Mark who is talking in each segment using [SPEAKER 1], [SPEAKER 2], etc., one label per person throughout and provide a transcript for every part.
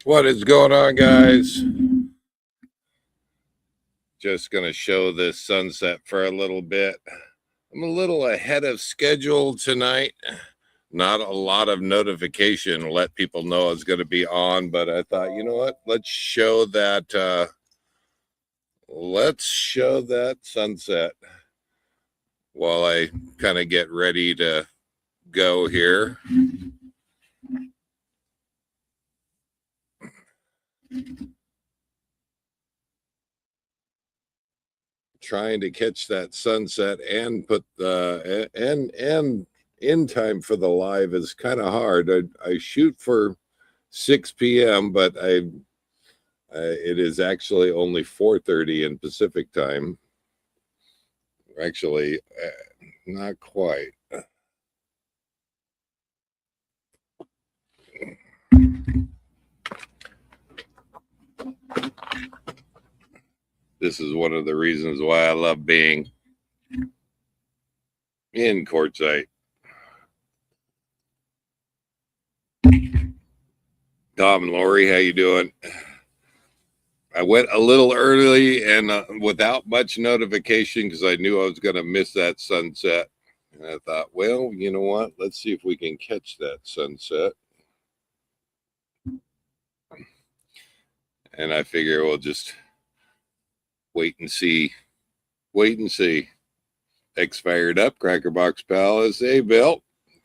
[SPEAKER 1] What is going on, guys? Just going to show this sunset for a little bit. I'm a little ahead of schedule tonight. Not a lot of notification let people know it's going to be on, but I thought, you know what? Let's show that sunset while I kind of get ready to go here. Trying to catch that sunset and put the and in time for the live is kind of hard. I shoot for 6 p.m., but it is actually only 4:30 in Pacific time. Actually, not quite. This is one of the reasons why I love being in Quartzsite. Tom and Lori, how you doing? I went a little early and without much notification because I knew I was going to miss that sunset. And I thought, well, you know what? Let's see if we can catch that sunset. And I figure we'll just wait and see. Wait and see. X fired up. Crackerbox Palace. Hey, Bill.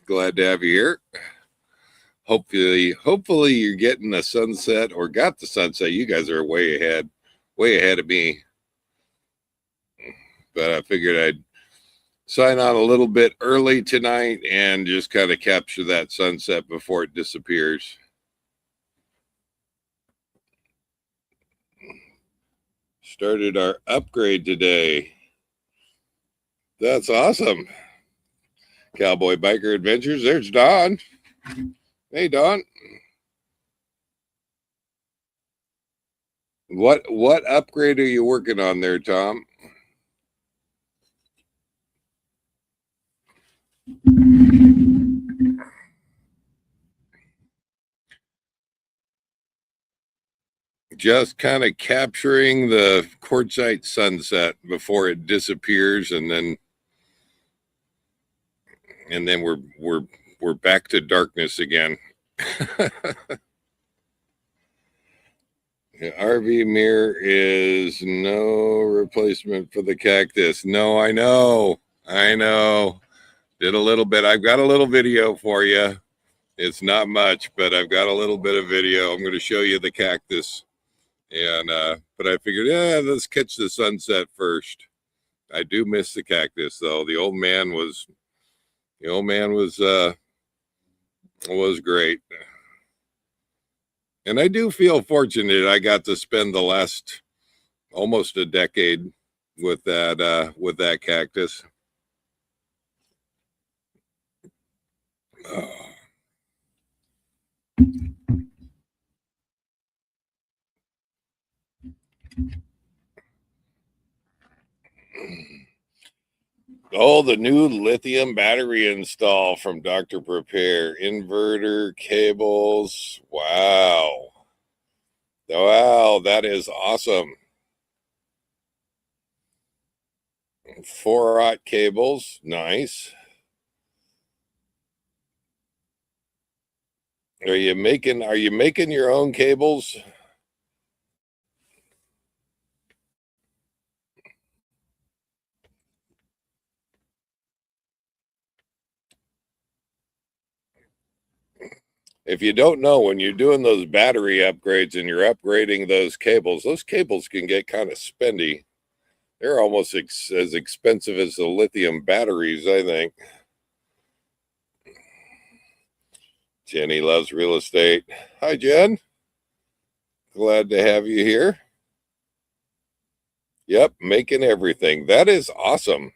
[SPEAKER 1] Glad to have you here. Hopefully you're getting a sunset or got the sunset. You guys are way ahead of me. But I figured I'd sign on a little bit early tonight and just kind of capture that sunset before it disappears. Started our upgrade today. That's awesome. Cowboy Biker Adventures. There's Don. Hey, Don. What upgrade are you working on there, Tom? Just kind of capturing the quartzite sunset before it disappears, and then we're back to darkness again. The RV mirror is no replacement for the cactus. No, I know. Did a little bit. I've got a little video for you. It's not much, but I've got a little bit of video. I'm going to show you the cactus. And but I figured, yeah, let's catch the sunset first. I do miss the cactus though. The old man was was great. And I do feel fortunate I got to spend the last almost a decade with that cactus. Oh. Oh, the new lithium battery install from Dr. Prepare. Inverter cables. Wow. Wow, that is awesome. 4-aught cables. Nice. Are you making your own cables? If you don't know, when you're doing those battery upgrades and you're upgrading those cables can get kind of spendy. They're almost as expensive as the lithium batteries, I think. Jenny loves real estate. Hi, Jen. Glad to have you here. Yep, making everything. That is awesome.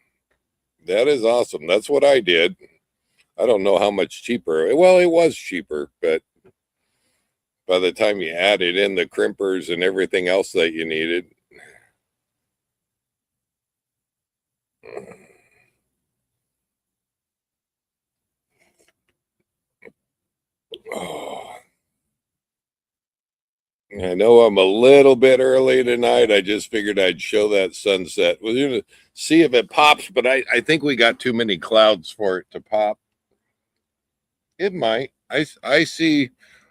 [SPEAKER 1] That is awesome. That's what I did. I don't know how much cheaper. Well, it was cheaper, but by the time you added in the crimpers and everything else that you needed. Oh, I know I'm a little bit early tonight. I just figured I'd show that sunset. We're going to see if it pops, but I think we got too many clouds for it to pop. It might. I see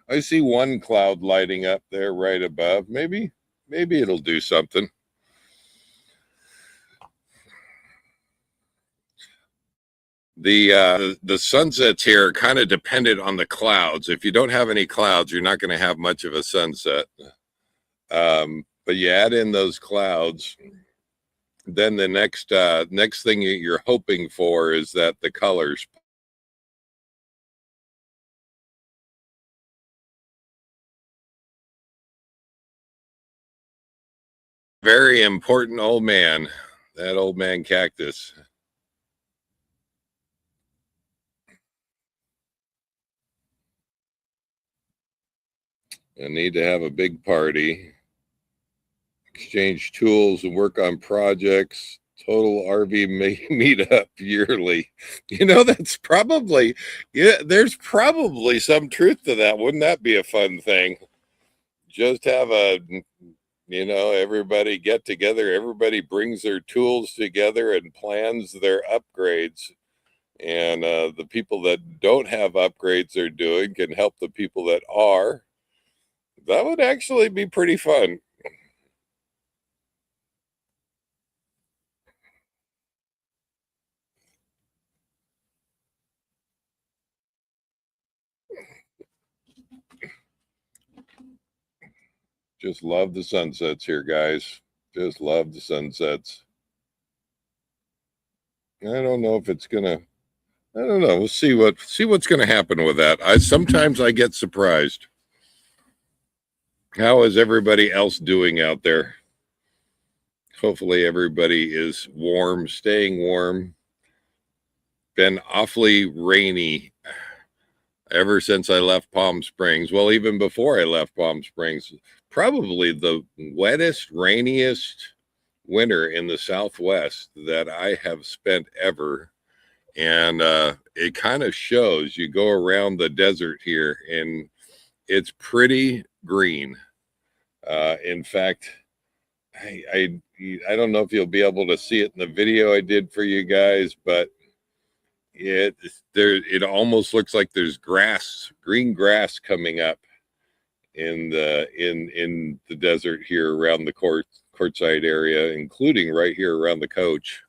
[SPEAKER 1] one cloud lighting up there right above. Maybe it'll do something. The sunsets here are kind of dependent on the clouds. If you don't have any clouds, you're not going to have much of a sunset. But you add in those clouds, then the next thing you're hoping for is that the colors. Very important old man, that old man cactus. I need to have a big party, exchange tools and work on projects, total RV meet up yearly. You know, that's probably, yeah, there's probably some truth to that. Wouldn't that be a fun thing? Just have a, you know, everybody get together, everybody brings their tools together and plans their upgrades. And the people that don't have upgrades they're doing can help the people that are. That would actually be pretty fun. Just love the sunsets here, guys. Just love the sunsets. I don't know if it's gonna. I don't know. We'll see what's gonna happen with that. Sometimes I get surprised. How is everybody else doing out there? Hopefully everybody is warm, staying warm. Been awfully rainy ever since I left Palm Springs. Well, even before I left Palm Springs, probably the wettest, rainiest winter in the Southwest that I have spent ever. And it kind of shows. You go around the desert here and it's pretty green. In fact, I don't know if you'll be able to see it in the video I did for you guys, but it almost looks like there's grass, green grass coming up in the desert here around the Quartzsite area, including right here around the coach.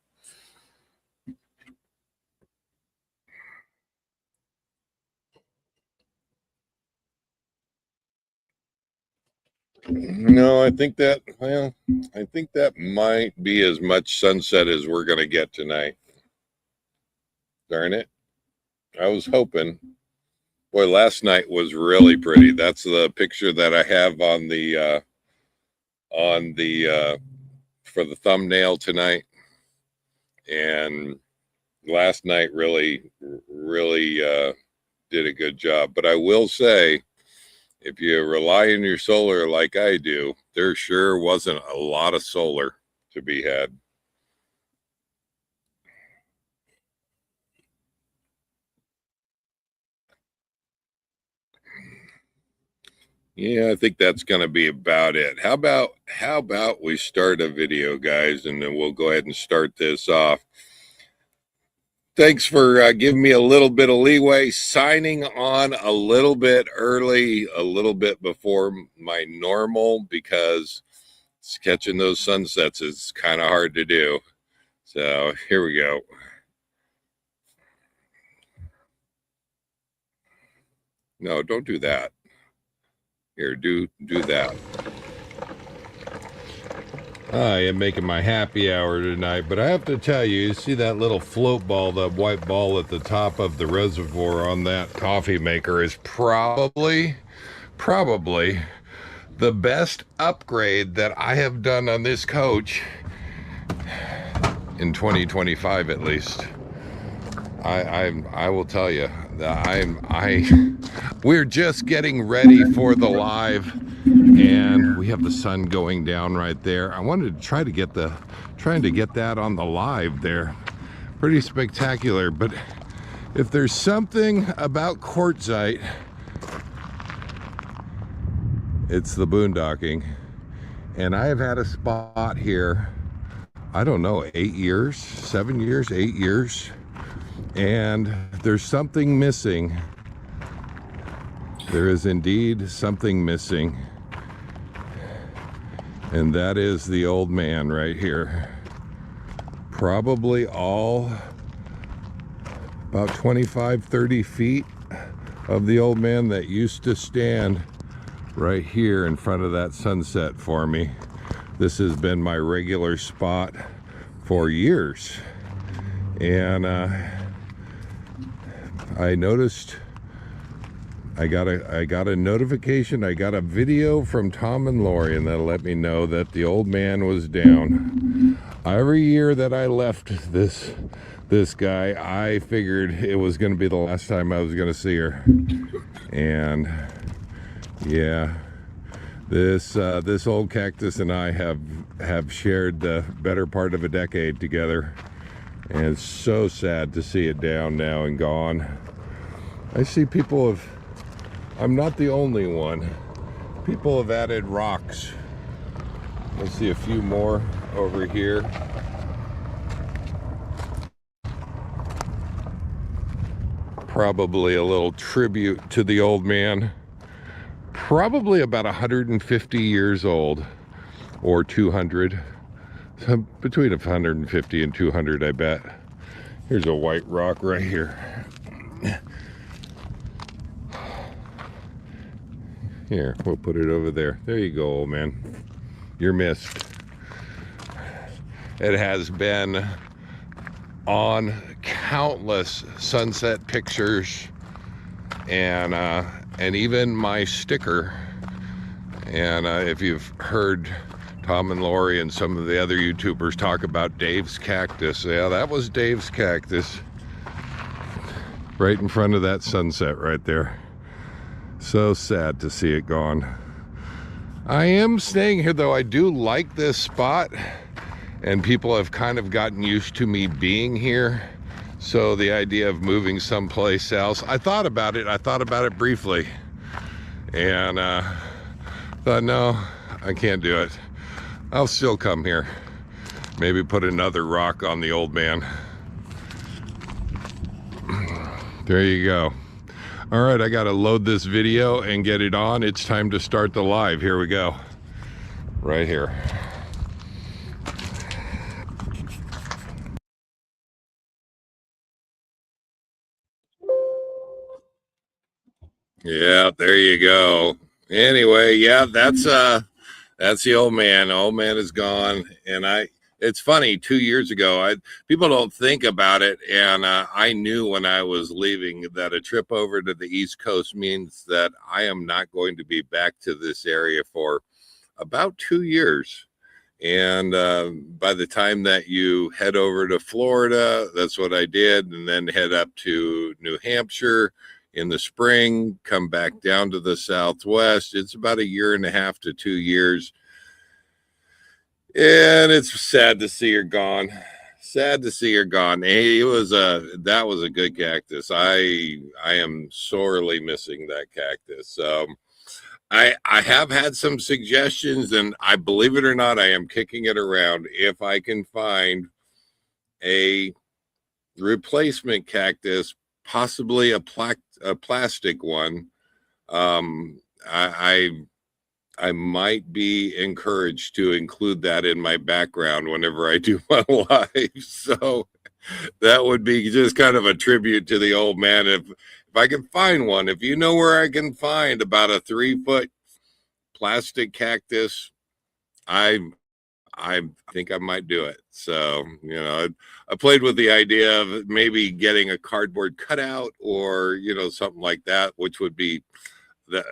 [SPEAKER 1] No, I think that might be as much sunset as we're going to get tonight. Darn it. I was hoping. Boy, last night was really pretty. That's the picture that I have on the for the thumbnail tonight. And last night really did a good job. But I will say, if you rely on your solar like I do, there sure wasn't a lot of solar to be had. Yeah, I think that's going to be about it. How about we start a video, guys, and then we'll go ahead and start this off. Thanks for giving me a little bit of leeway, signing on a little bit early, a little bit before my normal, because catching those sunsets is kind of hard to do. So here we go. No, don't do that. Here, do that. I am making my happy hour tonight, but I have to tell you, see that little float ball, that white ball at the top of the reservoir on that coffee maker is probably the best upgrade that I have done on this coach in 2025 at least. I will tell you that we're just getting ready for the live, and we have the sun going down right there. I wanted to trying to get that on the live there. Pretty spectacular. But if there's something about quartzite It's the boondocking. And I have had a spot here, I don't know, 8 years, 7 years, 8 years. And there's something missing. There is indeed something missing. And that is the old man right here. Probably all about 25, 30 feet of the old man that used to stand right here in front of that sunset for me. This has been my regular spot for years. And I noticed, I got a notification, I got a video from Tom and Lori, and that let me know that the old man was down. Every year that I left this guy, I figured it was going to be the last time I was going to see her. And yeah, this old cactus and I have shared the better part of a decade together, and it's so sad to see it down now and gone. I see people have, I'm not the only one, people have added rocks. I see a few more over here. Probably a little tribute to the old man. Probably about 150 years old, or 200. So between 150 and 200, I bet. Here's a white rock right here. Here, we'll put it over there. There you go, old man. You're missed. It has been on countless sunset pictures, and even my sticker. And if you've heard Tom and Lori and some of the other YouTubers talk about Dave's cactus, yeah, that was Dave's cactus right in front of that sunset right there. So sad to see it gone. I am staying here though. I do like this spot, and people have kind of gotten used to me being here. So the idea of moving someplace else, I thought about it briefly, and thought, no, I can't do it. I'll still come here. Maybe put another rock on the old man. There you go. All right, I gotta load this video and get it on. It's time to start the live. Here we go. Right here. Yeah, there you go. Anyway, yeah, that's the old man. The old man is gone. And it's funny, 2 years ago, people don't think about it, and I knew when I was leaving that a trip over to the East Coast means that I am not going to be back to this area for about 2 years. And by the time that you head over to Florida, that's what I did, and then head up to New Hampshire in the spring, come back down to the Southwest. It's about 1.5 to 2 years. And it's sad to see her gone. Sad to see her gone. Hey, that was a good cactus. I am sorely missing that cactus. I have had some suggestions, and I believe it or not, I am kicking it around. If I can find a replacement cactus, possibly a plastic one, I might be encouraged to include that in my background whenever I do my live. So that would be just kind of a tribute to the old man. If I can find one, if you know where I can find about a 3-foot plastic cactus, I think I might do it. So, I played with the idea of maybe getting a cardboard cutout or, something like that, which would be that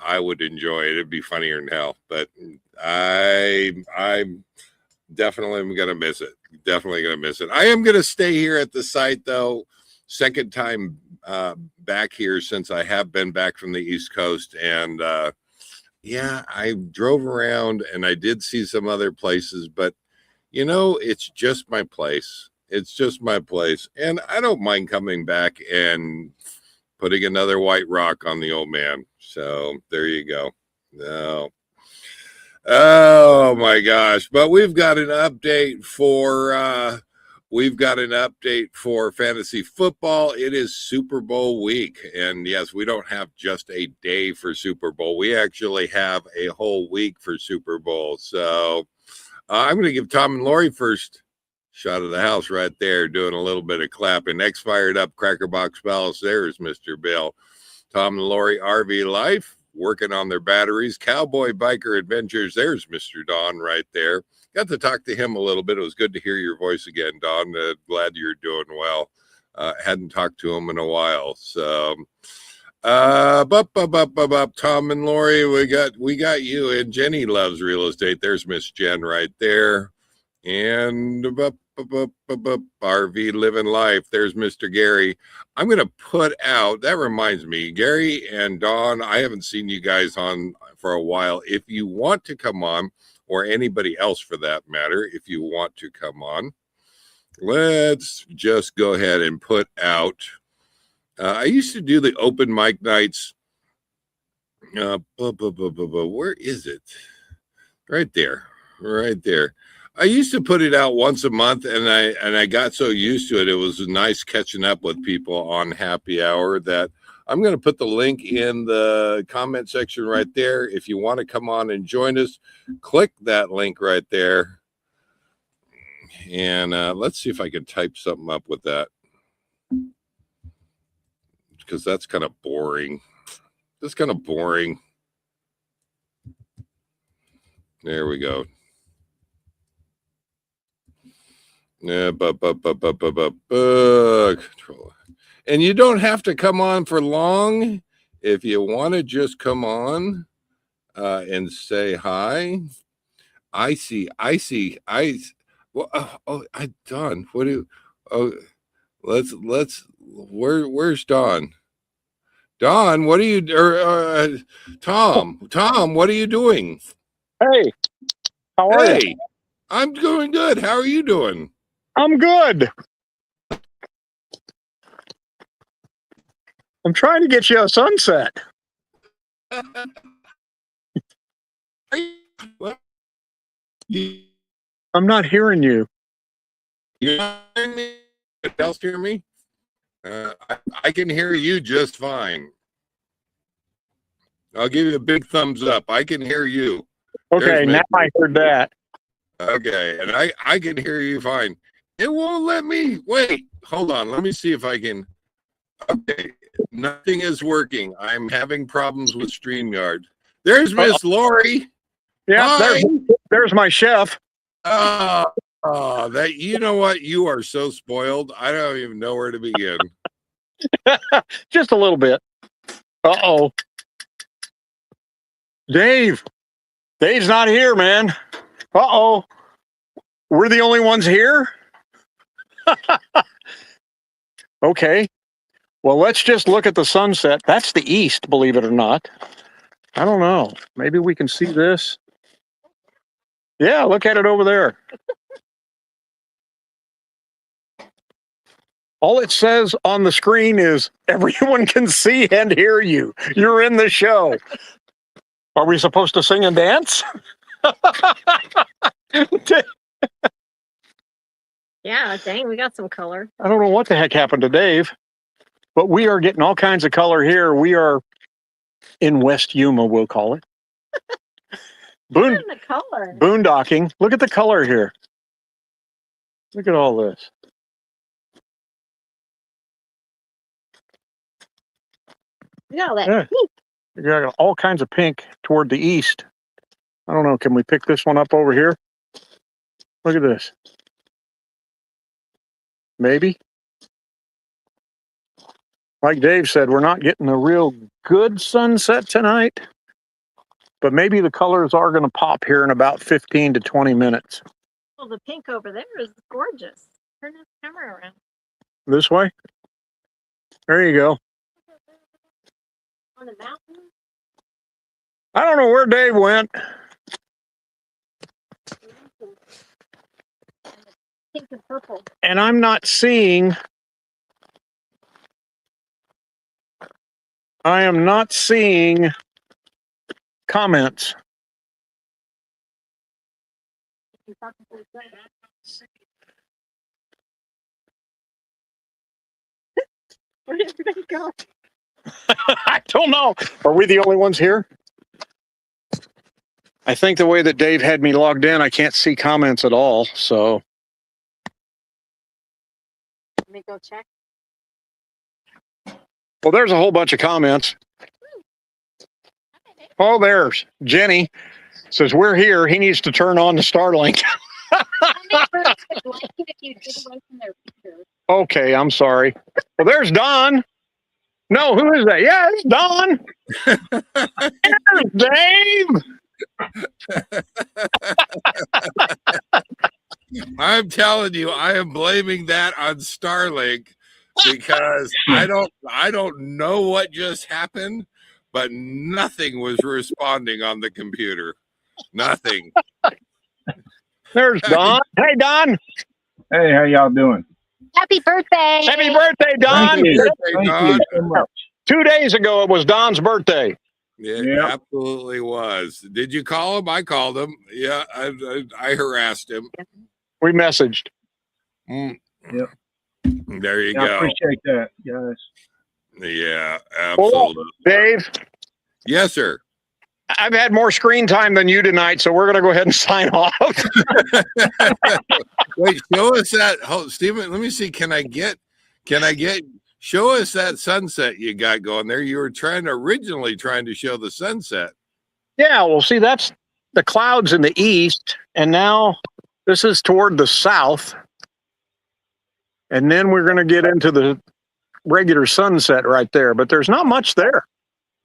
[SPEAKER 1] I would enjoy it. It'd be funnier than hell, but I'm definitely going to miss it. Definitely going to miss it. I am going to stay here at the site though. Second time back here since I have been back from the East Coast. And yeah, I drove around and I did see some other places, but it's just my place. It's just my place. And I don't mind coming back and putting another white rock on the old man. So there you go. No. Oh my gosh. But we've got an update for fantasy football. It is Super Bowl week. And yes, we don't have just a day for Super Bowl. We actually have a whole week for Super Bowl. So I'm going to give Tom and Lori first shot of the house right there, doing a little bit of clapping. Next fired up Cracker Box Palace. There's Mr. Bill. Tom and Lori RV Life, working on their batteries. Cowboy Biker Adventures. There's Mr. Don right there. Got to talk to him a little bit. It was good to hear your voice again, Don. Glad you're doing well. Hadn't talked to him in a while. So, Tom and Lori, we got you. And Jenny loves real estate. There's Miss Jen right there. And RV Living Life. There's Mr. Gary. I'm going to put out, that reminds me, Gary and Dawn, I haven't seen you guys on for a while. If you want to come on, or anybody else for that matter, if you want to come on, let's just go ahead and put out. I used to do the open mic nights. Where is it? Right there. Right there. I used to put it out once a month, and I got so used to it. It was nice catching up with people on happy hour that I'm going to put the link in the comment section right there. If you want to come on and join us, click that link right there. And let's see if I can type something up with that, because that's kind of boring. That's kind of boring. There we go. Yeah, control. And you don't have to come on for long. If you want to just come on and say hi. I see. Well, Don. What do you? Oh, let's. Where's Don? Don, what are you? Tom, what are you doing?
[SPEAKER 2] Hey, how are you?
[SPEAKER 1] Hey, I'm doing good. How are you doing?
[SPEAKER 2] I'm good. I'm trying to get you a sunset. I'm not hearing you.
[SPEAKER 1] You're not hearing me? Else hear me? I can hear you just fine. I'll give you a big thumbs up. I can hear you.
[SPEAKER 2] Okay, now I heard that.
[SPEAKER 1] Okay, and I can hear you fine. It won't let me. Wait, hold on. Let me see if I can. Okay, nothing is working. I'm having problems with StreamYard. There's Miss Lori.
[SPEAKER 2] Yeah, there's my chef.
[SPEAKER 1] That, you know what? You are so spoiled. I don't even know where to begin.
[SPEAKER 2] Just a little bit. Uh-oh. Dave's not here, man. Uh-oh. We're the only ones here? Okay. Well, let's just look at the sunset. That's the east, believe it or not. I don't know. Maybe we can see this. Yeah, look at it over there. All it says on the screen is everyone can see and hear you. You're in the show. Are we supposed to sing and dance?
[SPEAKER 3] Yeah, dang, we got some color.
[SPEAKER 2] I don't know what the heck happened to Dave, but we are getting all kinds of color here. We are in West Yuma, we'll call it.
[SPEAKER 3] Look at the color.
[SPEAKER 2] Boondocking. Look at the color here. Look at all this.
[SPEAKER 3] You got all that
[SPEAKER 2] Yeah.
[SPEAKER 3] pink.
[SPEAKER 2] You got all kinds of pink toward the east. I don't know. Can we pick this one up over here? Look at this. Maybe. Like Dave said, we're not getting a real good sunset tonight, but maybe the colors are going to pop here in about 15 to 20 minutes.
[SPEAKER 3] Well, the pink over there is gorgeous. Turn this camera around.
[SPEAKER 2] This way? There you go.
[SPEAKER 3] On the mountain.
[SPEAKER 2] I don't know where Dave went.
[SPEAKER 3] Pink and purple.
[SPEAKER 2] And I'm not seeing. I am not seeing comments.
[SPEAKER 3] Where did everybody go?
[SPEAKER 2] I don't know. Are we the only ones here? I think the way that Dave had me logged in, I can't see comments at all. So,
[SPEAKER 3] Let me go check.
[SPEAKER 2] well, there's a whole bunch of comments. Oh, there's Jenny says, we're here. He needs to turn on the Starlink.
[SPEAKER 3] If you get away from their pictures.
[SPEAKER 2] Okay, I'm sorry. Well, there's Don. No, who is that? Yeah, it's Don. There's Dave.
[SPEAKER 1] I'm telling you, I am blaming that on Starlink because I don't know what just happened, but nothing was responding on the computer. Nothing.
[SPEAKER 2] There's Don. Hey, Don.
[SPEAKER 4] Hey, how y'all doing?
[SPEAKER 3] Happy birthday!
[SPEAKER 2] Happy birthday, Don.
[SPEAKER 4] Thank you.
[SPEAKER 1] Birthday,
[SPEAKER 4] Thank
[SPEAKER 1] Don.
[SPEAKER 4] you so much.
[SPEAKER 2] 2 days ago, it was Don's birthday.
[SPEAKER 1] It
[SPEAKER 4] Yep.
[SPEAKER 1] absolutely was. Did you call him? I called him. Yeah, I harassed him.
[SPEAKER 2] We messaged.
[SPEAKER 1] Mm.
[SPEAKER 4] Yep.
[SPEAKER 1] There you
[SPEAKER 4] I
[SPEAKER 1] go.
[SPEAKER 4] appreciate that, guys.
[SPEAKER 1] Yeah, absolutely.
[SPEAKER 2] Dave,
[SPEAKER 1] Yes, sir.
[SPEAKER 2] I've had more screen time than you tonight, so we're going to go ahead and sign off.
[SPEAKER 1] Wait, show us that. Oh, Stephen, let me see. Can I get, show us that sunset you got going there. You were originally trying to show the sunset.
[SPEAKER 2] Yeah, well, see, that's the clouds in the east, and now this is toward the south. And then we're going to get into the regular sunset right there, but there's not much there.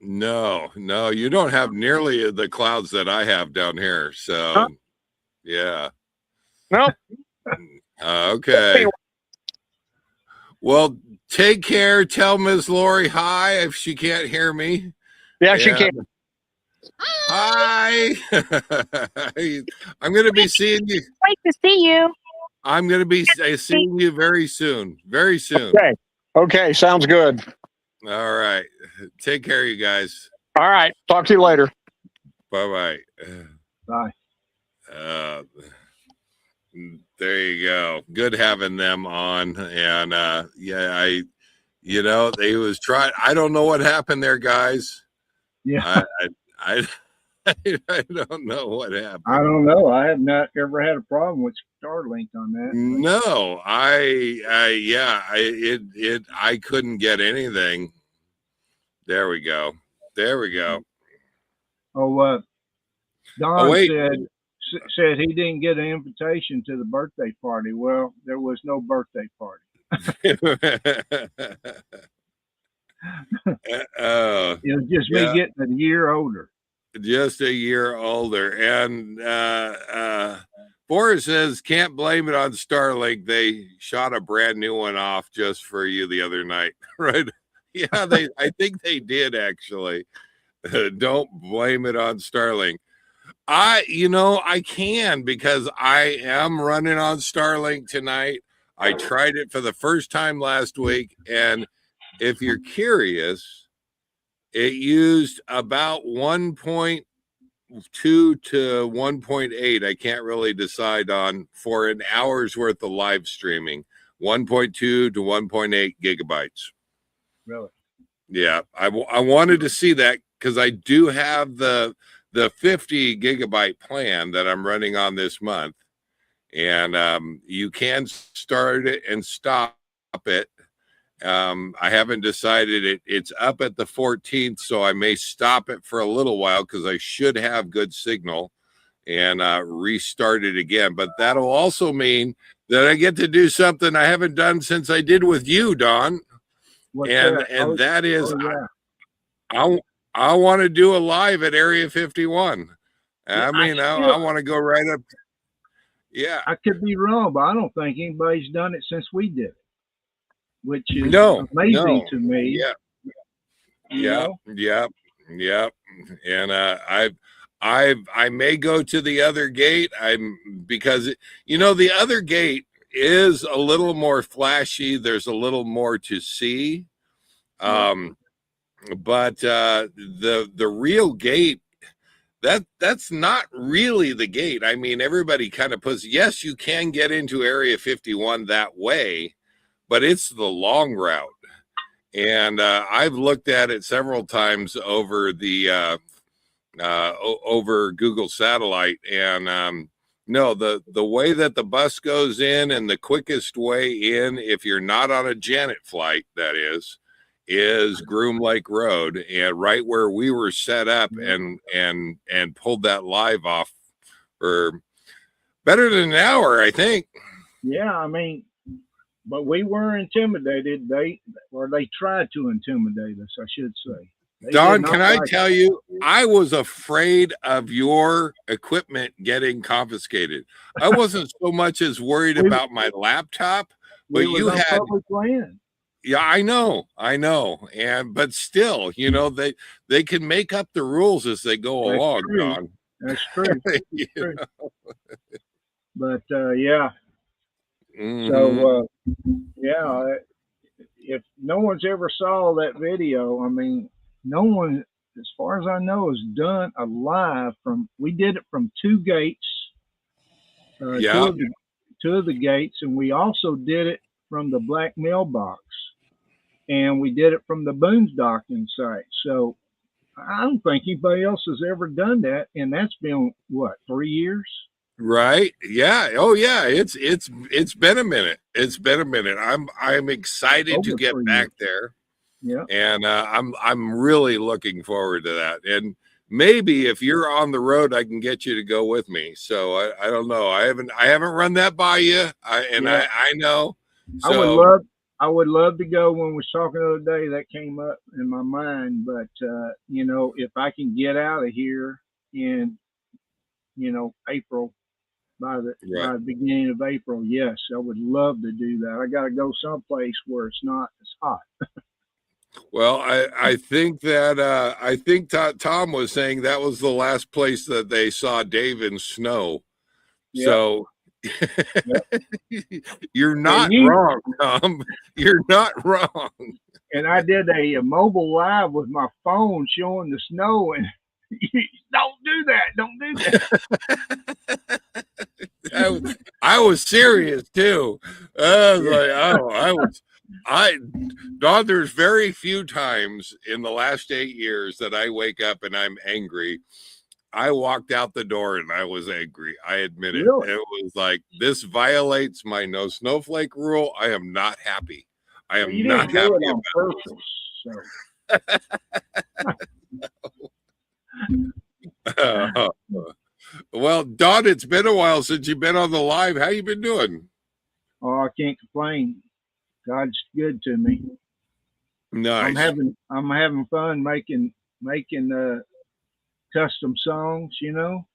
[SPEAKER 1] No, you don't have nearly the clouds that I have down here. So,
[SPEAKER 2] Huh?
[SPEAKER 1] yeah.
[SPEAKER 2] Nope.
[SPEAKER 1] Okay. Well, take care. Tell Miss Lori hi if she can't hear me.
[SPEAKER 2] Yeah, she
[SPEAKER 1] And-
[SPEAKER 2] can't.
[SPEAKER 1] Hi. I'm going to be seeing you.
[SPEAKER 3] Great to see you.
[SPEAKER 1] I'm going to be seeing you very soon. Very soon.
[SPEAKER 2] Okay, sounds good.
[SPEAKER 1] All right. Take care, you guys.
[SPEAKER 2] All right, talk to you later.
[SPEAKER 1] Bye-bye.
[SPEAKER 4] Bye.
[SPEAKER 1] There you go. Good having them on. And yeah, they was trying. I don't know what happened there, guys.
[SPEAKER 4] Yeah,
[SPEAKER 1] I don't know what happened.
[SPEAKER 4] I don't know. I have not ever had a problem with Starlink on that.
[SPEAKER 1] No, I couldn't get anything. There we go.
[SPEAKER 4] Oh, Don
[SPEAKER 1] wait.
[SPEAKER 4] said he didn't get an invitation to the birthday party. Well, there was no birthday party.
[SPEAKER 1] Oh,
[SPEAKER 4] It was just
[SPEAKER 1] Yeah.
[SPEAKER 4] me getting a year older.
[SPEAKER 1] just a year older. And Boris says, can't blame it on Starlink. They shot a brand new one off just for you the other night, right? Yeah, I think they did actually. Don't blame it on Starlink. I can because I am running on Starlink tonight. I tried it for the first time last week. And if you're curious, it used about 1.2 to 1.8. I can't really decide on for an hour's worth of live streaming, 1.2 to 1.8 gigabytes.
[SPEAKER 4] Really?
[SPEAKER 1] Yeah, I wanted to see that because I do have the 50 gigabyte plan that I'm running on this month, and you can start it and stop it. I haven't decided it. It's up at the 14th, so I may stop it for a little while because I should have good signal and restart it again. But that'll also mean that I get to do something I haven't done since I did with you, Don.
[SPEAKER 4] What's
[SPEAKER 1] And
[SPEAKER 4] that?
[SPEAKER 1] and
[SPEAKER 4] Oh,
[SPEAKER 1] that is
[SPEAKER 4] yeah.
[SPEAKER 1] I want to do a live at Area 51.
[SPEAKER 4] Yeah,
[SPEAKER 1] I want to go right up. Yeah.
[SPEAKER 4] I could be wrong, but I don't think anybody's done it since we did it, which is
[SPEAKER 1] No,
[SPEAKER 4] amazing to me.
[SPEAKER 1] Yeah.
[SPEAKER 4] you know?
[SPEAKER 1] Yep. And I may go to the other gate. Because the other gate is a little more flashy. There's a little more to see. But the real gate that's not really the gate. I mean, everybody kind of puts, yes, you can get into Area 51 that way, but it's the long route. And I've looked at it several times over the over Google Satellite, and no, the way that the bus goes in and the quickest way in, if you're not on a Janet flight, that is Groom Lake Road, and right where we were set up and pulled that live off for better than an hour, I think.
[SPEAKER 4] Yeah, I mean, but we were intimidated. They tried to intimidate us, I should say. They
[SPEAKER 1] Don,
[SPEAKER 4] did not
[SPEAKER 1] can I
[SPEAKER 4] like
[SPEAKER 1] tell you, I was afraid of your equipment getting confiscated. I wasn't so much as worried
[SPEAKER 4] We-
[SPEAKER 1] about my laptop, but
[SPEAKER 4] we was
[SPEAKER 1] you
[SPEAKER 4] on
[SPEAKER 1] had,
[SPEAKER 4] public land.
[SPEAKER 1] yeah, I know, and but still, you know, they can make up the rules as they go
[SPEAKER 4] That's
[SPEAKER 1] along,
[SPEAKER 4] true.
[SPEAKER 1] Don.
[SPEAKER 4] That's true.
[SPEAKER 1] You
[SPEAKER 4] true.
[SPEAKER 1] know?
[SPEAKER 4] But yeah,
[SPEAKER 1] Mhm.
[SPEAKER 4] so yeah, if no one's ever saw that video, I mean, no one, as far as I know, has done a live from. We did it from two gates,
[SPEAKER 1] Yeah,
[SPEAKER 4] two of the gates, and we also did it from the black mailbox, and we did it from the boondocking site. So I don't think anybody else has ever done that, and that's been what, 3 years?
[SPEAKER 1] right. Yeah. Oh, yeah. It's been a minute. It's been a minute. I'm excited to
[SPEAKER 4] Over
[SPEAKER 1] get
[SPEAKER 4] 3
[SPEAKER 1] back
[SPEAKER 4] years.
[SPEAKER 1] there.
[SPEAKER 4] Yeah.
[SPEAKER 1] And I'm really looking forward to that. And maybe if you're on the road, I can get you to go with me. So I don't know. I haven't run that by you. I know. So
[SPEAKER 4] I would love to go. When we was talking the other day, that came up in my mind. But you know, if I can get out of here in, you know, April, by the beginning of April, yes, I would love to do that. I got to go someplace where it's not as hot.
[SPEAKER 1] well, I think that I think Tom was saying that was the last place that they saw Dave in snow.
[SPEAKER 4] Yep.
[SPEAKER 1] So you're not
[SPEAKER 4] And
[SPEAKER 1] wrong, Tom. You're not wrong.
[SPEAKER 4] And I did a mobile live with my phone showing the snow, and don't do that. Don't do that.
[SPEAKER 1] I was serious too. I was like, Don, there's very few times in the last 8 years that I wake up and I'm angry. I walked out the door and I was angry. I admit it.
[SPEAKER 4] Really?
[SPEAKER 1] It was like, this violates my no snowflake rule. I am not happy. I am
[SPEAKER 4] You
[SPEAKER 1] not
[SPEAKER 4] didn't do
[SPEAKER 1] happy
[SPEAKER 4] it on
[SPEAKER 1] about
[SPEAKER 4] purpose. So.
[SPEAKER 1] Well, Don, it's been a while since you've been on the live. How you been doing?
[SPEAKER 4] Oh, I can't complain. God's good to me.
[SPEAKER 1] Nice.
[SPEAKER 4] I'm having fun making custom songs. You know.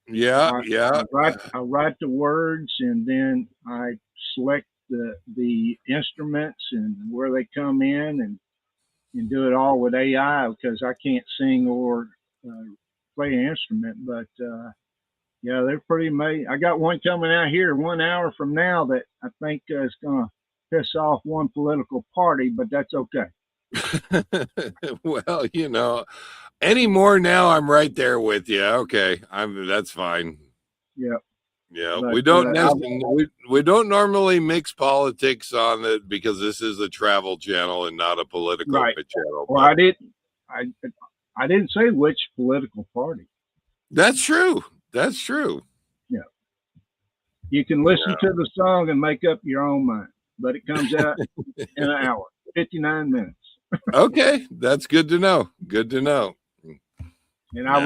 [SPEAKER 1] Yeah,
[SPEAKER 4] I write the words, and then I select the instruments and where they come in, and do it all with AI, because I can't sing or play an instrument. But yeah, they're pretty amazing. I got one coming out here 1 hour from now that I think is going to piss off one political party, but that's okay.
[SPEAKER 1] Well, you know, anymore now, I'm right there with you. Okay, that's fine.
[SPEAKER 4] Yeah.
[SPEAKER 1] Yeah,
[SPEAKER 4] But,
[SPEAKER 1] we don't we don't normally mix politics on it because this is a travel channel and not a political channel.
[SPEAKER 4] Well, I didn't say which political party.
[SPEAKER 1] That's true. That's true.
[SPEAKER 4] Yeah. You can listen to the song and make up your own mind, but it comes out in an hour, 59 minutes.
[SPEAKER 1] Okay, that's good to know. Good to know.
[SPEAKER 4] And I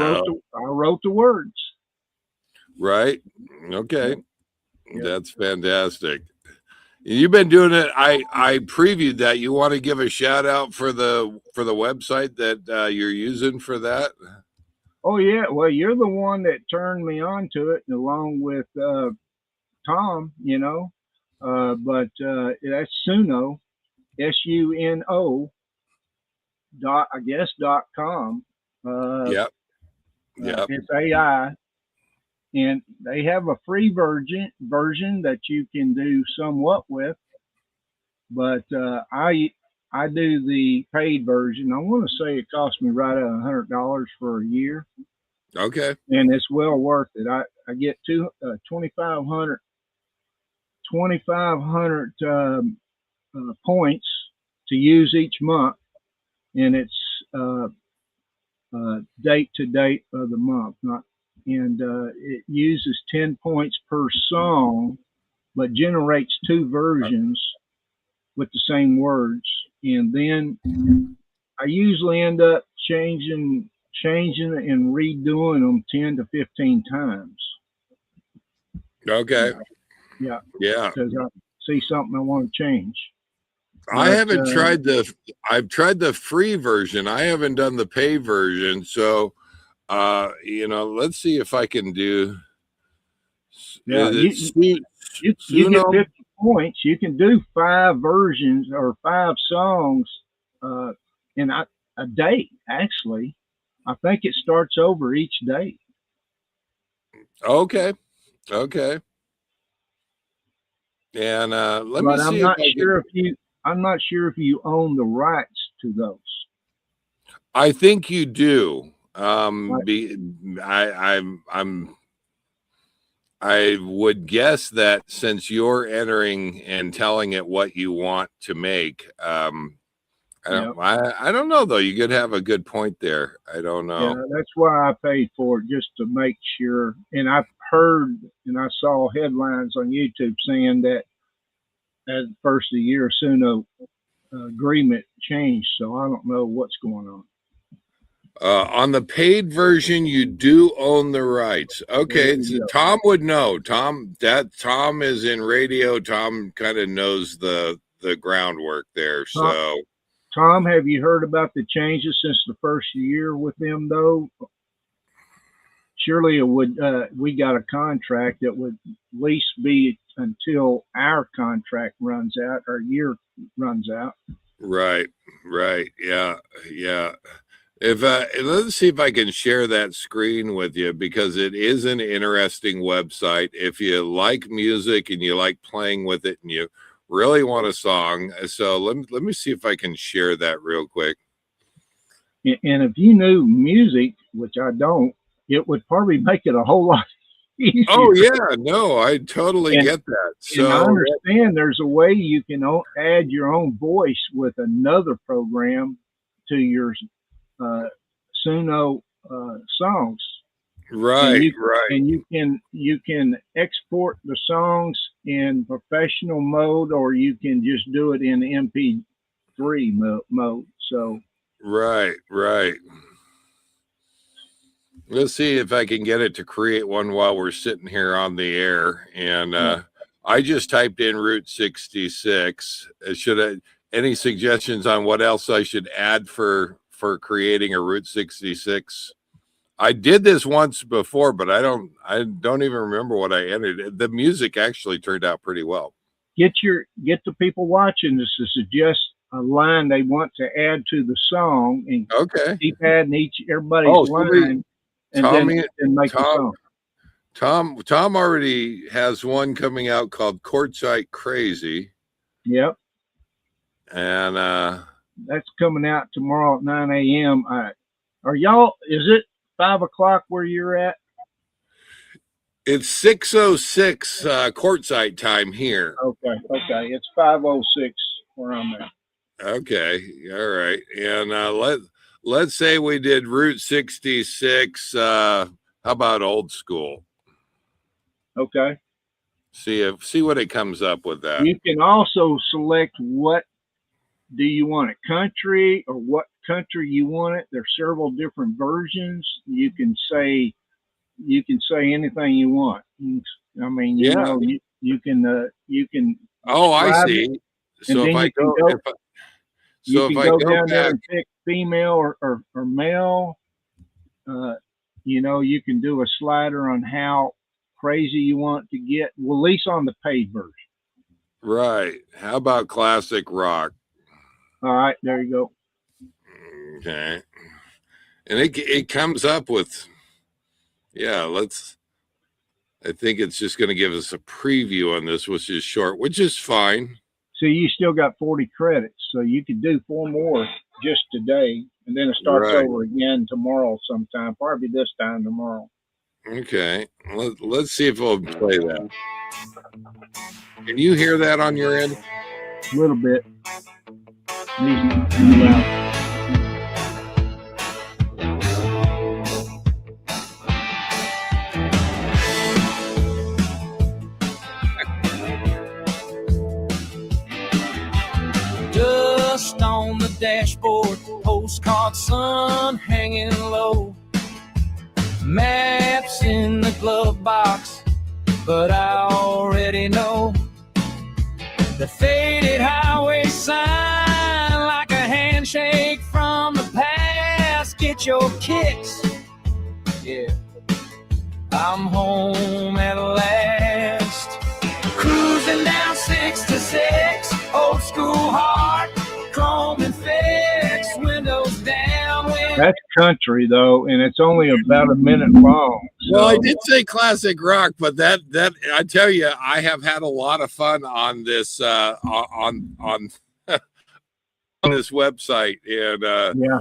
[SPEAKER 4] wrote the words.
[SPEAKER 1] Right. Okay. Yep. That's fantastic. You've been doing it. I previewed that. You want to give a shout out for the website that you're using for that?
[SPEAKER 4] Oh yeah. Well, you're the one that turned me on to it, along with Tom. You know, but that's Suno, SUNO .com.
[SPEAKER 1] Yep.
[SPEAKER 4] It's AI. And they have a free version that you can do somewhat with, but I do the paid version. I want to say it cost me right at $100 for a year.
[SPEAKER 1] Okay.
[SPEAKER 4] and it's well worth it. I get 2,500 points to use each month, and it's date to date of the month. Not and it uses 10 points per song, but generates two versions with the same words, and then I usually end up changing and redoing them 10 to 15 times.
[SPEAKER 1] Okay.
[SPEAKER 4] Yeah,
[SPEAKER 1] Yeah.
[SPEAKER 4] because I see something I want to change.
[SPEAKER 1] I
[SPEAKER 4] But,
[SPEAKER 1] haven't tried I've tried the free version. I haven't done the pay version. So, let's see if I can do.
[SPEAKER 4] Yeah,
[SPEAKER 1] Is it
[SPEAKER 4] you get
[SPEAKER 1] Suno?
[SPEAKER 4] 50 points. You can do 5 versions or 5 songs in a day, actually. I think it starts over each day.
[SPEAKER 1] Okay. Okay. And let me
[SPEAKER 4] But
[SPEAKER 1] see if I can.
[SPEAKER 4] I'm not sure if you own the rights to those.
[SPEAKER 1] I think you do.
[SPEAKER 4] Right.
[SPEAKER 1] I would guess that since you're entering and telling it what you want to make,
[SPEAKER 4] Yep.
[SPEAKER 1] I don't know though. You could have a good point there. I don't
[SPEAKER 4] Yeah,
[SPEAKER 1] know.
[SPEAKER 4] that's why I paid for it, just to make sure. And I've heard and I saw headlines on YouTube saying that at the first of the year, Suno agreement changed. So I don't know what's going on.
[SPEAKER 1] On the paid version, you do own the rights.
[SPEAKER 4] There
[SPEAKER 1] Okay,
[SPEAKER 4] you
[SPEAKER 1] so
[SPEAKER 4] go.
[SPEAKER 1] Tom would know. Tom is in radio. Tom kind of knows the groundwork there.
[SPEAKER 4] Tom,
[SPEAKER 1] So
[SPEAKER 4] Tom, have you heard about the changes since the first year with them, though? Surely it would. We got a contract that would at least be until our contract runs out, our year runs out.
[SPEAKER 1] right, yeah, yeah. If let's see if I can share that screen with you because it is an interesting website. If you like music and you like playing with it and you really want a song, so let me see if I can share that real quick.
[SPEAKER 4] And if you knew music, which I don't, it would probably make it a whole lot easier.
[SPEAKER 1] Oh yeah, no, I totally get that.
[SPEAKER 4] And I
[SPEAKER 1] So
[SPEAKER 4] understand there's a way you can add your own voice with another program to your Suno songs.
[SPEAKER 1] right.
[SPEAKER 4] And you can export the songs in professional mode, or you can just do it in MP3 mode. So
[SPEAKER 1] Right. Let's see if I can get it to create one while we're sitting here on the air. And I just typed in Route 66. Any suggestions on what else I should add for creating a Route 66? I did this once before, but I don't even remember what I entered. The music actually turned out pretty well.
[SPEAKER 4] get the people watching this to suggest a line they want to add to the song, and
[SPEAKER 1] Okay.
[SPEAKER 4] keep adding everybody's line, and then make the song.
[SPEAKER 1] Tom already has one coming out called Quartzsite Crazy.
[SPEAKER 4] Yep.
[SPEAKER 1] And
[SPEAKER 4] that's coming out tomorrow at 9 a.m. Are y'all? Is it 5 o'clock where you're at?
[SPEAKER 1] It's 6:06 Quartzsite time here.
[SPEAKER 4] Okay. It's 5:06 where I'm at.
[SPEAKER 1] Okay, all right. And let's say we did Route 66. How about old school?
[SPEAKER 4] Okay.
[SPEAKER 1] See what it comes up with that.
[SPEAKER 4] You can also select what do you want it, country, or what country you want it. There's several different versions. You can say anything you want. I mean, you can.
[SPEAKER 1] Oh, I see. So if I go,
[SPEAKER 4] down there and pick female or male. You can do a slider on how crazy you want to get. Well, at least on the paid version.
[SPEAKER 1] Right. How about classic rock?
[SPEAKER 4] All right, there you go.
[SPEAKER 1] Okay. And it comes up with, I think it's just going to give us a preview on this, which is short, which is fine.
[SPEAKER 4] So you still got 40 credits, so you could do 4 more just today. and then it starts
[SPEAKER 1] Right.
[SPEAKER 4] over again tomorrow sometime. Probably this time tomorrow.
[SPEAKER 1] Okay. Let's see if we'll play that. Can you hear that on your end?
[SPEAKER 4] A little bit. Needs to be loud.
[SPEAKER 5] Dust on the dashboard, postcard sun hanging low, maps in the glove box, but I already know the faded highway sign, like a handshake from the past. Get your kicks, yeah, I'm home at last. Cruising down 66, old school heart, chrome and fix, windows down.
[SPEAKER 4] That's country though, and it's only about a minute long. So.
[SPEAKER 1] Well, I did say classic rock, but that I tell you, I have had a lot of fun on this on on this website, and
[SPEAKER 4] yeah,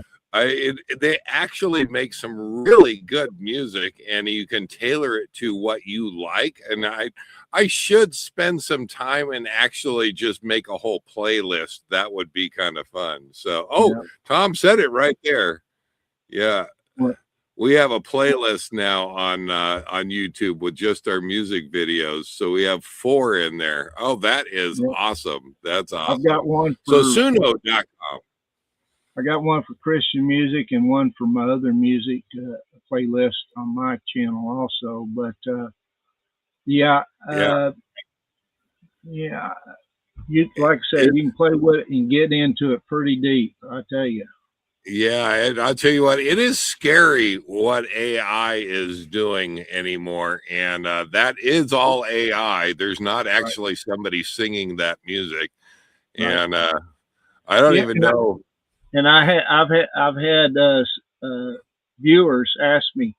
[SPEAKER 1] they actually make some really good music, and you can tailor it to what you like. And I should spend some time and actually just make a whole playlist. That would be kind of fun. So,
[SPEAKER 4] yeah.
[SPEAKER 1] Tom said it right there. Yeah.
[SPEAKER 4] What?
[SPEAKER 1] We have a playlist now on YouTube with just our music videos. So we have 4 in there. Oh, that is awesome. That's awesome.
[SPEAKER 4] I've got one
[SPEAKER 1] So
[SPEAKER 4] for
[SPEAKER 1] Suno.com.
[SPEAKER 4] I got one for Christian music and one for my other music playlist on my channel also. But yeah. You like I said, you can play with it and get into it pretty deep. I tell you.
[SPEAKER 1] Yeah, and I'll tell you what, it is scary what AI is doing anymore. And that is all AI. There's not actually somebody singing that music.
[SPEAKER 4] Right.
[SPEAKER 1] And I don't even know.
[SPEAKER 4] And I've had viewers ask me,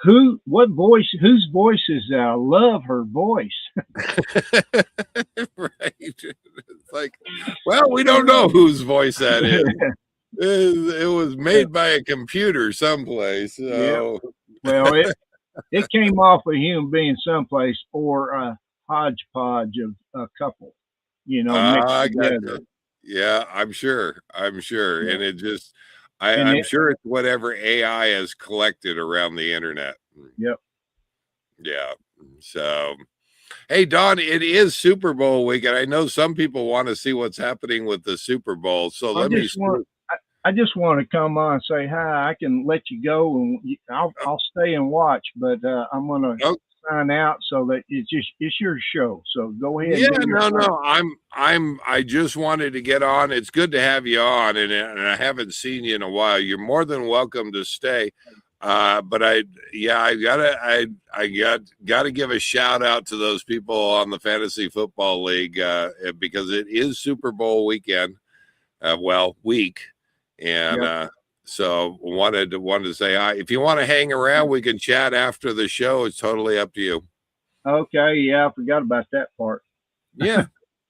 [SPEAKER 4] whose voice is that? I love her voice.
[SPEAKER 1] Right. It's like, well, we don't know whose voice that is. It was made by a computer someplace. So.
[SPEAKER 4] Yeah. Well, it came off a human being someplace, or a hodgepodge of a couple, mixed together.
[SPEAKER 1] Yeah, I'm sure. Yeah. And it just,
[SPEAKER 4] And
[SPEAKER 1] I'm sure it's whatever AI has collected around the internet.
[SPEAKER 4] Yep.
[SPEAKER 1] Yeah. So, hey, Don, it is Super Bowl week, and I know some people want to see what's happening with the Super Bowl. So
[SPEAKER 4] I just want to come on and say hi. I can let you go, and I'll stay and watch, but I'm going to sign out so that it's your show. So go ahead.
[SPEAKER 1] Yeah, no. I just wanted to get on. It's good to have you on, and I haven't seen you in a while. You're more than welcome to stay. But I gotta give a shout out to those people on the Fantasy Football League because it is Super Bowl weekend. Week. And so wanted to say hi. If you want to hang around, we can chat after the show. It's totally up to you.
[SPEAKER 4] Okay, yeah, I forgot about that part.
[SPEAKER 1] Yeah.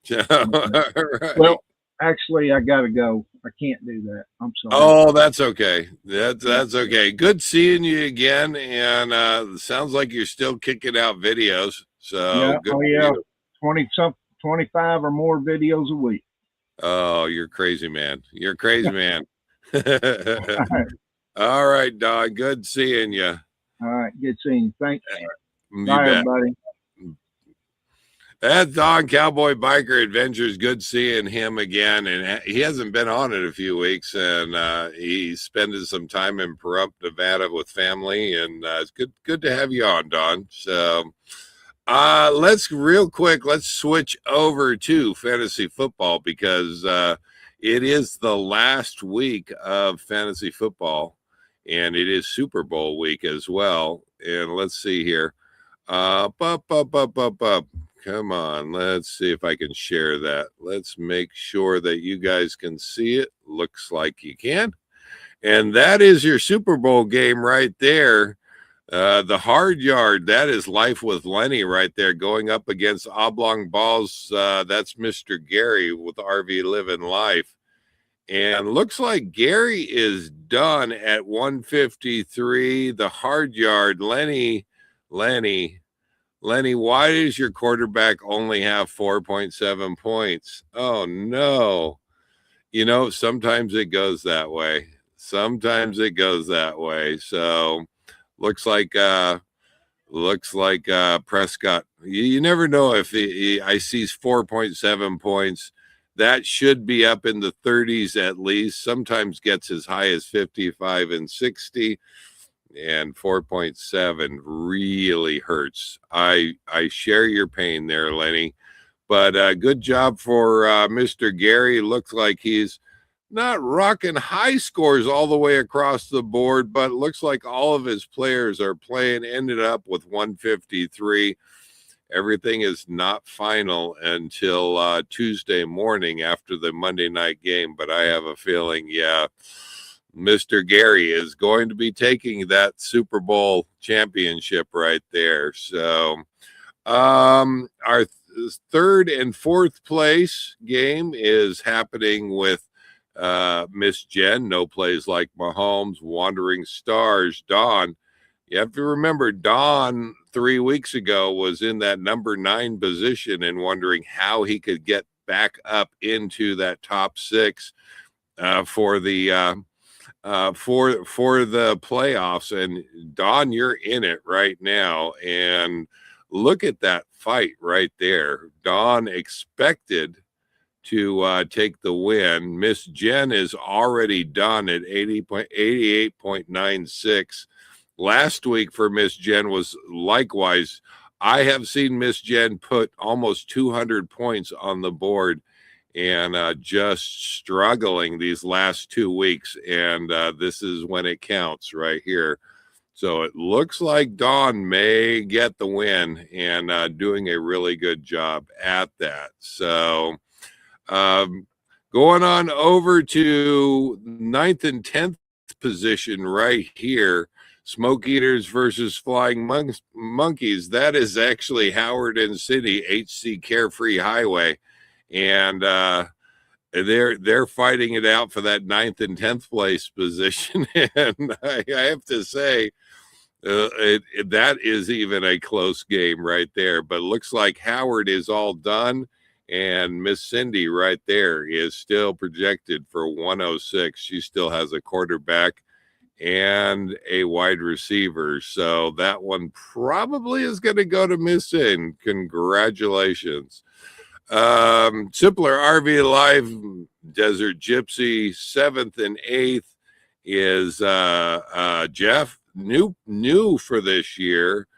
[SPEAKER 4] Right. Well, actually, I gotta go. I can't do that. I'm sorry.
[SPEAKER 1] Oh, that's okay. That's okay. Good seeing you again. And sounds like you're still kicking out videos. So
[SPEAKER 4] yeah. 25 or more videos a week.
[SPEAKER 1] Oh, you're crazy, man. You're crazy, man. All right, Don. Good seeing you.
[SPEAKER 4] All right. Good seeing you. Thanks.
[SPEAKER 1] You
[SPEAKER 4] Bye,
[SPEAKER 1] bet.
[SPEAKER 4] everybody.
[SPEAKER 1] That's Don, Cowboy Biker Adventures. Good seeing him again. And he hasn't been on in a few weeks. And he's spending some time in Pahrump, Nevada with family. And it's good to have you on, Don. So let's switch over to fantasy football because it is the last week of fantasy football and it is Super Bowl week as well. And let's see here. Come on. Let's see if I can share that. Let's make sure that you guys can see it. Looks like you can. And that is your Super Bowl game right there. The hard yard, that is Life with Lenny right there going up against Oblong Balls. That's Mr. Gary with RV Living Life. And looks like Gary is done at 153. The hard yard, Lenny, why does your quarterback only have 4.7 points? Oh no. You know, sometimes it goes that way. Sometimes it goes that way. So looks like Prescott. You never know if I see 4.7 points. That should be up in the 30s at least. Sometimes gets as high as 55 and 60. And 4.7 really hurts. I share your pain there, Lenny. But good job for Mr. Gary. Looks like he's not rocking high scores all the way across the board, but looks like all of his players are playing, ended up with 153. Everything is not final until Tuesday morning after the Monday night game, but I have a feeling, yeah, Mr. Gary is going to be taking that Super Bowl championship right there. So our third and fourth place game is happening with Miss Jen, No Plays Like Mahomes, Wandering Stars, Dawn. You have to remember, Dawn 3 weeks ago was in that number 9 position and wondering how he could get back up into that top 6 for the playoffs. And Dawn, you're in it right now, and look at that fight right there. Dawn expected to take the win. Miss Jen is already done at 88.96. Last week for Miss Jen was likewise. I have seen Miss Jen put almost 200 points on the board and just struggling these last 2 weeks. And this is when it counts right here. So it looks like Dawn may get the win and doing a really good job at that. So going on over to 9th and 10th position right here. Smoke Eaters versus Flying Monkeys. That is actually Howard and City, HC Carefree Highway. And they're fighting it out for that 9th and 10th place position. And I have to say, that is even a close game right there. But looks like Howard is all done. And Miss Cindy right there is still projected for 106. She still has a quarterback and a wide receiver. So that one probably is going to go to Miss Sin. Congratulations. Simpler RV Live Desert Gypsy, 7th and 8th is Jeff. New for this year.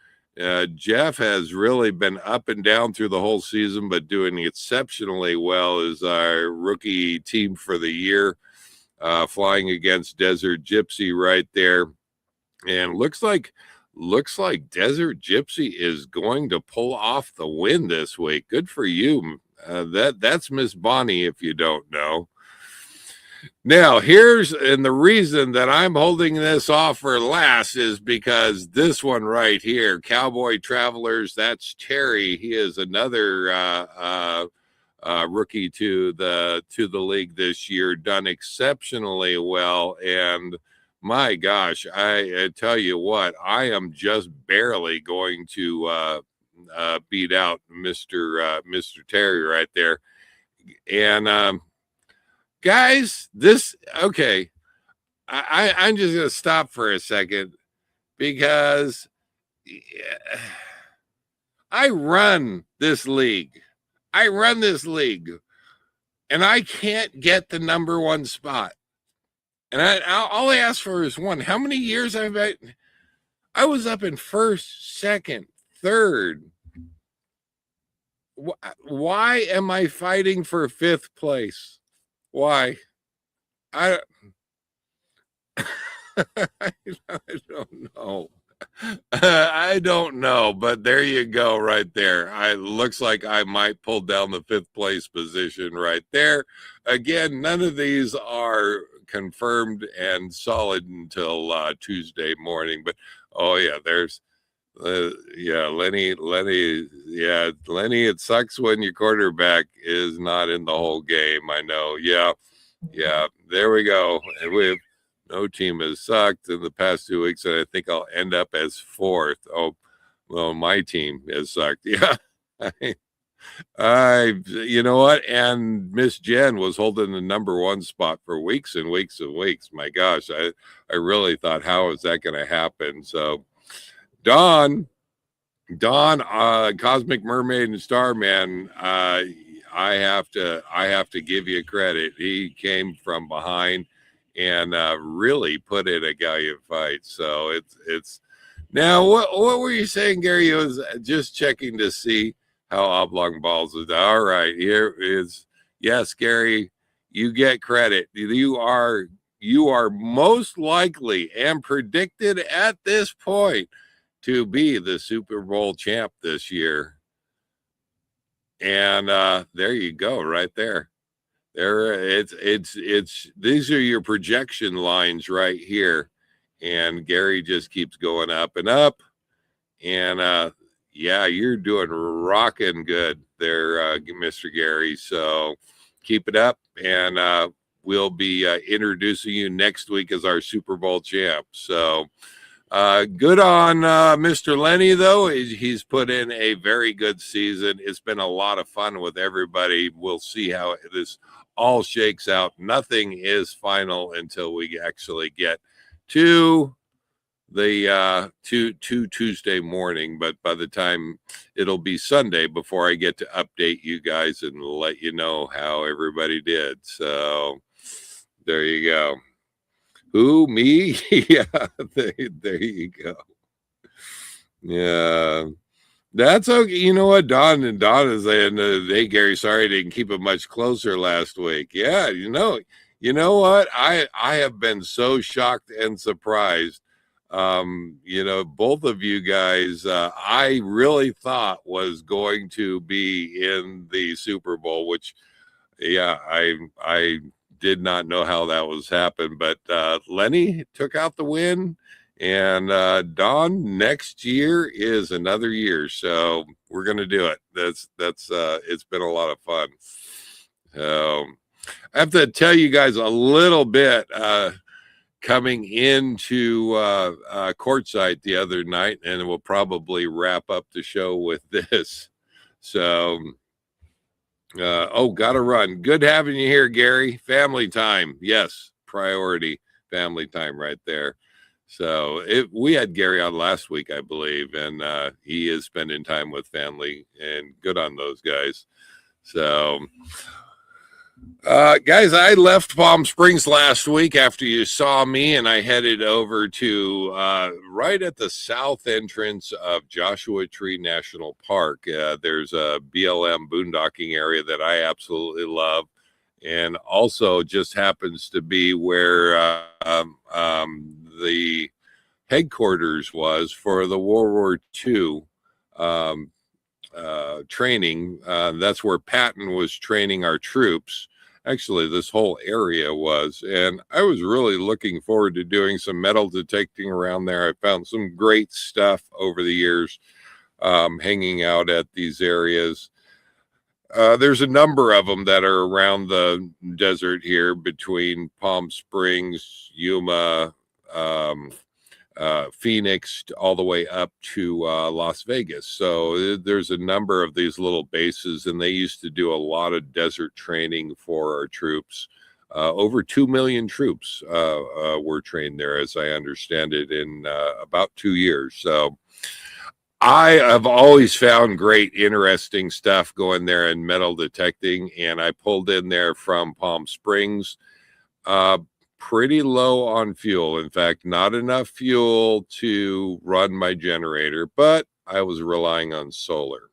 [SPEAKER 1] Jeff has really been up and down through the whole season, but doing exceptionally well as our rookie team for the year. Flying against Desert Gypsy right there. And looks like Desert Gypsy is going to pull off the win this week. Good for you. That's Miss Bonnie, if you don't know. Now, and the reason that I'm holding this off for last is because this one right here, Cowboy Travelers, that's Terry. He is another rookie to the league this year, done exceptionally well. And my gosh, I tell you what, I am just barely going to beat out Mr. Terry right there. And guys, I'm just gonna stop for a second because I run this league. And I can't get the number 1 spot. And all I ask for is 1. How many years I was up in 1st, 2nd, 3rd. Why am I fighting for 5th place? Why? I don't know. I don't know, but there you go right there. Looks like I might pull down the 5th place position right there. Again, none of these are confirmed and solid until Tuesday morning, but there's Lenny, it sucks when your quarterback is not in the whole game. I know. Yeah. Yeah, there we go. And we've no team has sucked in the past 2 weeks, and I think I'll end up as fourth. Oh, well, my team has sucked. Yeah. You know what? And Miss Jen was holding the number one spot for weeks and weeks and weeks. My gosh, I really thought, how is that going to happen? So, Don, Cosmic Mermaid and Starman, I have to give you credit. He came from behind and really put in a gallant fight. So it's now what were you saying, Gary? It was just checking to see how oblong balls is. All right, here is yes, Gary. You get credit. You are most likely and predicted at this point to be the Super Bowl champ this year. And there you go, right there. There, it's these are your projection lines right here, and Gary just keeps going up and up, and yeah, you're doing rocking good there, Mr. Gary. So keep it up, and we'll be introducing you next week as our Super Bowl champ. So. Good on Mr. Lenny, though. He's put in a very good season. It's been a lot of fun with everybody. We'll see how this all shakes out. Nothing is final until we actually get to the to Tuesday morning. But by the time it'll be Sunday before I get to update you guys and let you know how everybody did. So there you go. Who, me? Yeah, there you go. Yeah, that's okay. You know what? Don is saying, hey, Gary, sorry I didn't keep it much closer last week. Yeah, you know what? I have been so shocked and surprised. Both of you guys, I really thought was going to be in the Super Bowl, which, yeah, I did not know how that was happened, but Lenny took out the win, and Don, next year is another year, so we're gonna do it. That's it's been a lot of fun. So I have to tell you guys a little bit coming into Quartzsite the other night, and we'll probably wrap up the show with this. So gotta run. Good having you here, Gary. Family time. Yes, priority family time right there. So we had Gary on last week, I believe, and he is spending time with family, and good on those guys. So guys, I left Palm Springs last week after you saw me, and I headed over to right at the south entrance of Joshua Tree National Park. There's a BLM boondocking area that I absolutely love, and also just happens to be where the headquarters was for the World War II training. That's where Patton was training our troops. Actually, this whole area was, and I was really looking forward to doing some metal detecting around there. I found some great stuff over the years, hanging out at these areas. There's a number of them that are around the desert here between Palm Springs, Yuma, Phoenix, all the way up to Las Vegas. So there's a number of these little bases, and they used to do a lot of desert training for our troops. Over 2 million troops were trained there, as I understand it, in about 2 years. So I have always found great, interesting stuff going there in metal detecting, and I pulled in there from Palm Springs. Pretty low on fuel. In fact, not enough fuel to run my generator, but I was relying on solar.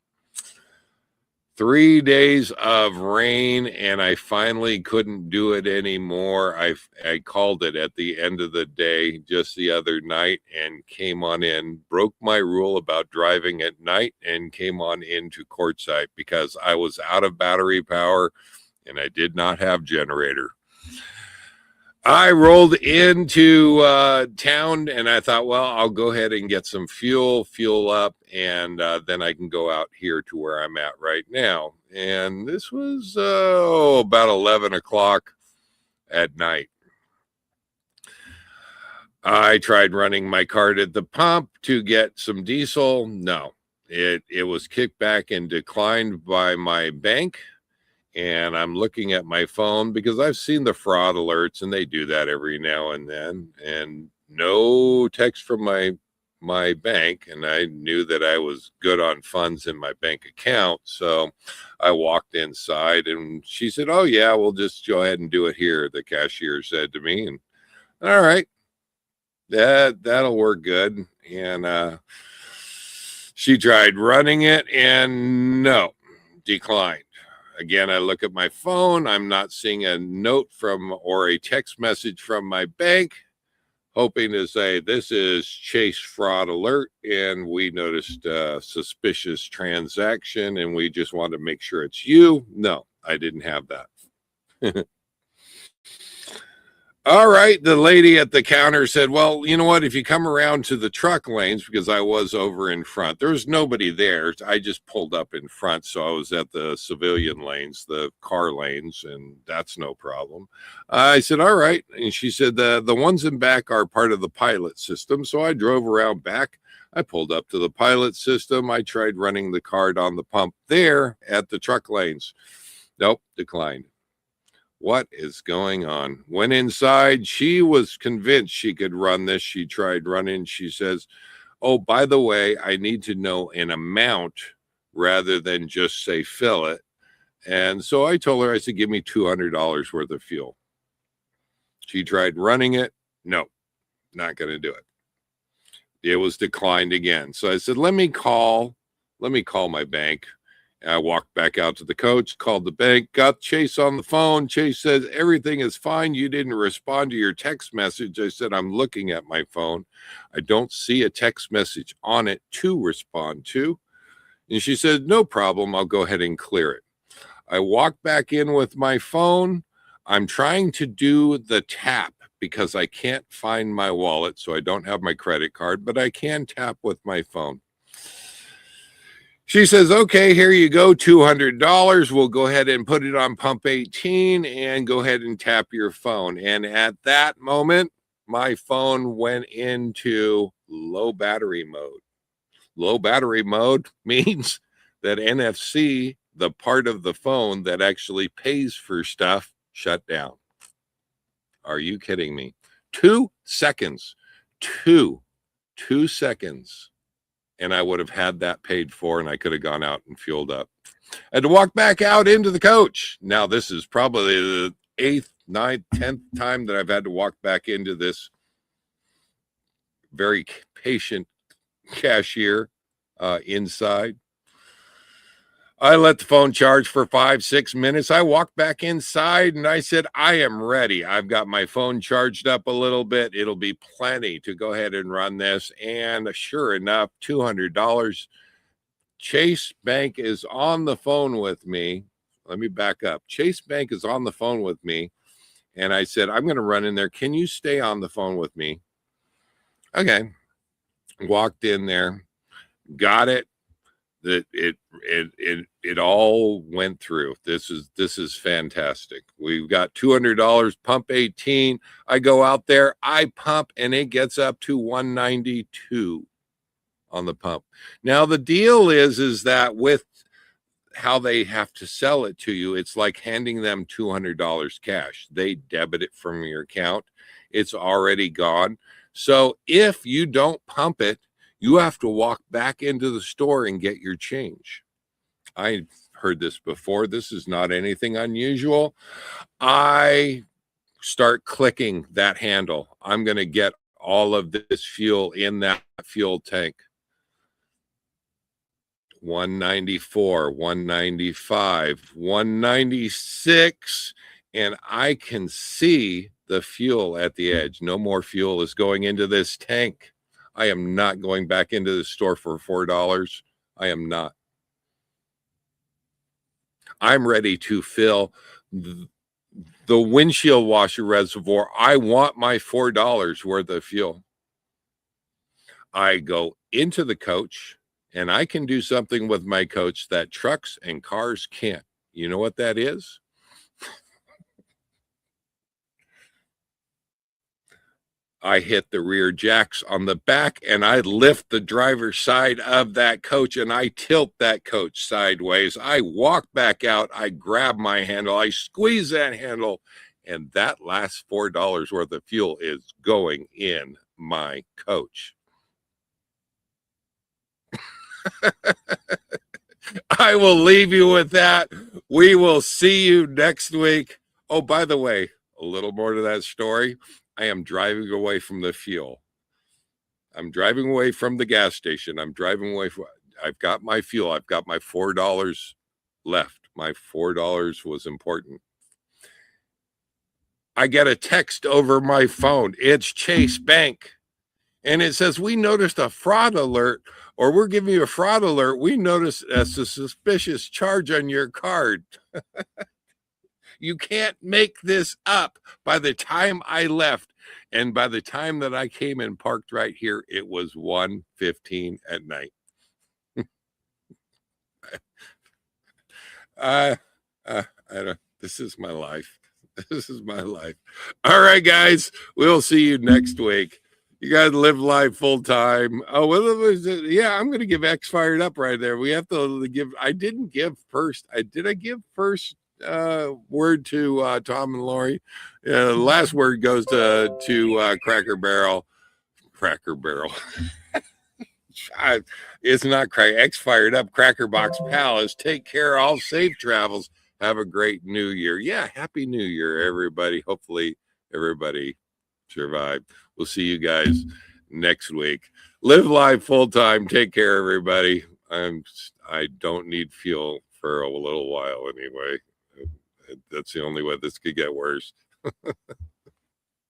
[SPEAKER 1] 3 days of rain, and I finally couldn't do it anymore. I called it at the end of the day just the other night and came on in, broke my rule about driving at night, and came on into Quartzsite because I was out of battery power and I did not have generator. I rolled into town, and I thought, well, I'll go ahead and get some fuel up, and then I can go out here to where I'm at right now. And this was about 11 o'clock at night. I tried running my card at the pump to get some diesel. No, it was kicked back and declined by my bank. And I'm looking at my phone because I've seen the fraud alerts, and they do that every now and then. And no text from my bank, and I knew that I was good on funds in my bank account. So I walked inside, and she said, "Oh yeah, we'll just go ahead and do it here," the cashier said to me. And all right, that'll work good. And she tried running it, and no, declined. Again, I look at my phone. I'm not seeing a note from or a text message from my bank, hoping to say, "This is Chase fraud alert, and we noticed a suspicious transaction, and we just want to make sure it's you." No, I didn't have that. All right. The lady at the counter said, "Well, you know what? If you come around to the truck lanes," because I was over in front, there was nobody there. I just pulled up in front. So I was at the civilian lanes, the car lanes, and that's no problem. I said, "All right." And she said, the ones in back are part of the pilot system. So I drove around back. I pulled up to the pilot system. I tried running the card on the pump there at the truck lanes. Nope, declined. What is going on? Went inside. She was convinced she could run this. She tried running. She says, "Oh, by the way, I need to know an amount rather than just say fill it." And so I told her, I said, "Give me $200 worth of fuel." She tried running it. No, not going to do it. It was declined again. So I said, let me call my bank. I walked back out to the coach, called the bank, got Chase on the phone. Chase says, "Everything is fine. You didn't respond to your text message." I said, "I'm looking at my phone. I don't see a text message on it to respond to." And she said, "No problem. I'll go ahead and clear it." I walked back in with my phone. I'm trying to do the tap because I can't find my wallet, so I don't have my credit card, but I can tap with my phone. She says, "Okay, here you go, $200. We'll go ahead and put it on pump 18 and go ahead and tap your phone." And at that moment, my phone went into low battery mode. Low battery mode means that NFC, the part of the phone that actually pays for stuff, shut down. Are you kidding me? 2 seconds. Two seconds. And I would have had that paid for, and I could have gone out and fueled up. I had to walk back out into the coach. Now, this is probably the 8th, 9th, 10th time that I've had to walk back into this very patient cashier inside. I let the phone charge for 5-6 minutes. I walked back inside and I said, "I am ready. I've got my phone charged up a little bit. It'll be plenty to go ahead and run this." And sure enough, $200. Chase Bank is on the phone with me. Let me back up. Chase Bank is on the phone with me. And I said, "I'm going to run in there. Can you stay on the phone with me?" Okay. Walked in there, got it. That it all went through. This is fantastic. We've got $200, pump 18. I go out there, I pump, and it gets up to 192 on the pump. Now the deal is that with how they have to sell it to you, it's like handing them $200 cash. They debit it from your account. It's already gone. So if you don't pump it, you have to walk back into the store and get your change. I heard this before. This is not anything unusual. I start clicking that handle. I'm going to get all of this fuel in that fuel tank. 194, 195, 196, and I can see the fuel at the edge. No more fuel is going into this tank. I am not going back into the store for $4. I am not. I'm ready to fill the windshield washer reservoir. I want my $4 worth of fuel. I go into the coach, and I can do something with my coach that trucks and cars can't. You know what that is? I hit the rear jacks on the back, and I lift the driver's side of that coach, and I tilt that coach sideways. I walk back out. I grab my handle. I squeeze that handle, and that last $4 worth of fuel is going in my coach. I will leave you with that. We will see you next week. Oh, by the way, a little more to that story. I am driving away from the fuel. I'm driving away from the gas station. I'm driving away from, I've got my fuel. I've got my $4 left. My $4 was important. I get a text over my phone. It's Chase Bank. And it says, we noticed a fraud alert, or we're giving you a fraud alert. We noticed a suspicious charge on your card. You can't make this up. By the time I left, and by the time that I came and parked right here, it was 1:15 at night. I don't, this is my life. This is my life. All right, guys, we'll see you next week. You got to live life full time. Oh, well, yeah, I'm going to give X Fired Up right there. We have to give, I didn't give first. Did I give first word to Tom and Lori? The last word goes to Cracker Barrel. Cracker Barrel. It's not X Fired Up. Cracker Box Palace. Take care. All safe travels. Have a great new year. Yeah, happy new year, everybody. Hopefully everybody survived. We'll see you guys next week. Live life full time. Take care, everybody. I don't need fuel for a little while anyway. That's the only way this could get worse.